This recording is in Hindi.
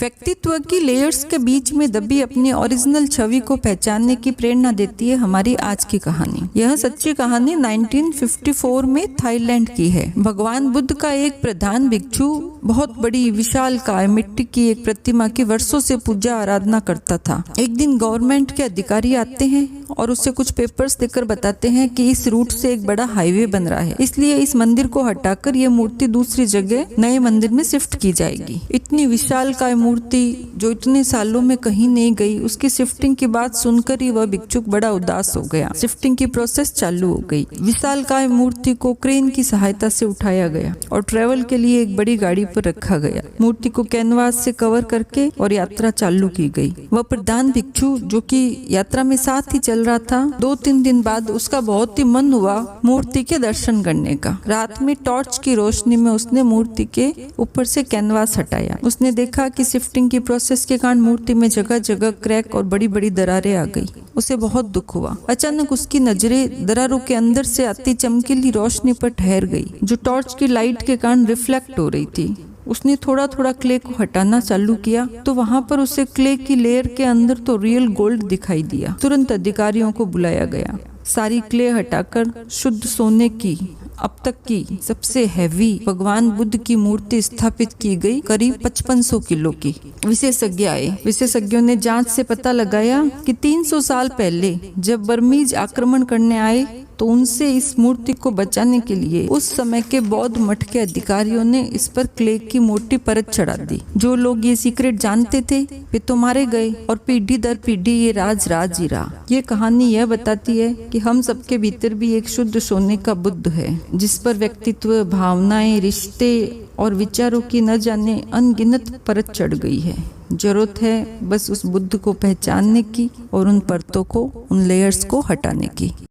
व्यक्तित्व की लेयर्स के बीच में दबी अपनी ओरिजिनल छवि को पहचानने की प्रेरणा देती है हमारी आज की कहानी। यह सच्ची कहानी 1954 में थाईलैंड की है। भगवान बुद्ध का एक प्रधान भिक्षु बहुत बड़ी विशालकाय मिट्टी की एक प्रतिमा की वर्षों से पूजा आराधना करता था। एक दिन गवर्नमेंट के अधिकारी आते हैं और उससे कुछ पेपर्स देकर बताते हैं कि इस रूट से एक बड़ा हाईवे बन रहा है, इसलिए इस मंदिर को हटाकर यह मूर्ति दूसरी जगह नए मंदिर में शिफ्ट की जाएगी। इतनी विशालकाय मूर्ति जो इतने सालों में कहीं नहीं गई, उसकी शिफ्टिंग की बात सुनकर ही वह भिक्षुक बड़ा उदास हो गया। शिफ्टिंग की प्रोसेस चालू हो गई। विशालकाय मूर्ति को क्रेन की सहायता से उठाया गया और ट्रेवल के लिए एक बड़ी गाड़ी पर रखा गया। मूर्ति को कैनवास से कवर करके और यात्रा चालू की गई। वह प्रधान भिक्षु जो कि यात्रा में साथ ही चल रहा था, 2-3 दिन बाद उसका बहुत ही मन हुआ मूर्ति के दर्शन करने का। रात में टॉर्च की रोशनी में उसने मूर्ति के ऊपर से कैनवास हटाया। उसने देखा कि शिफ्टिंग की प्रोसेस के कारण मूर्ति में जगह जगह क्रैक और बड़ी बड़ी दरारें आ गई। उसे बहुत दुख हुआ। अचानक उसकी नजरें दरारों के अंदर से आती चमकीली रोशनी पर ठहर गई, जो टॉर्च की लाइट के कारण रिफ्लेक्ट हो रही थी। उसने थोड़ा थोड़ा क्ले को हटाना चालू किया तो वहां पर उसे क्ले की लेयर के अंदर तो रियल गोल्ड दिखाई दिया। तुरंत अधिकारियों को बुलाया गया। सारी क्ले हटाकर शुद्ध सोने की अब तक की सबसे हैवी भगवान बुद्ध की मूर्ति स्थापित की गई, करीब 5500 किलो की। विशेषज्ञ आए। विशेषज्ञों ने जांच से पता लगाया कि 300 साल पहले जब बर्मीज आक्रमण करने आए तो उनसे इस मूर्ति को बचाने के लिए उस समय के बौद्ध मठ के अधिकारियों ने इस पर क्ले की मोटी परत चढ़ा दी। जो लोग ये सीक्रेट जानते थे वे तो मारे गए और पीढ़ी दर पीढ़ी ये राज ही रहा। ये कहानी यह बताती है कि हम सबके भीतर भी एक शुद्ध सोने का बुद्ध है, जिस पर व्यक्तित्व, भावनाएं, रिश्ते और विचारों की न जाने अनगिनत परत चढ़ गई है। जरूरत है बस उस बुद्ध को पहचानने की और उन परतों को, उन लेयर्स को हटाने की।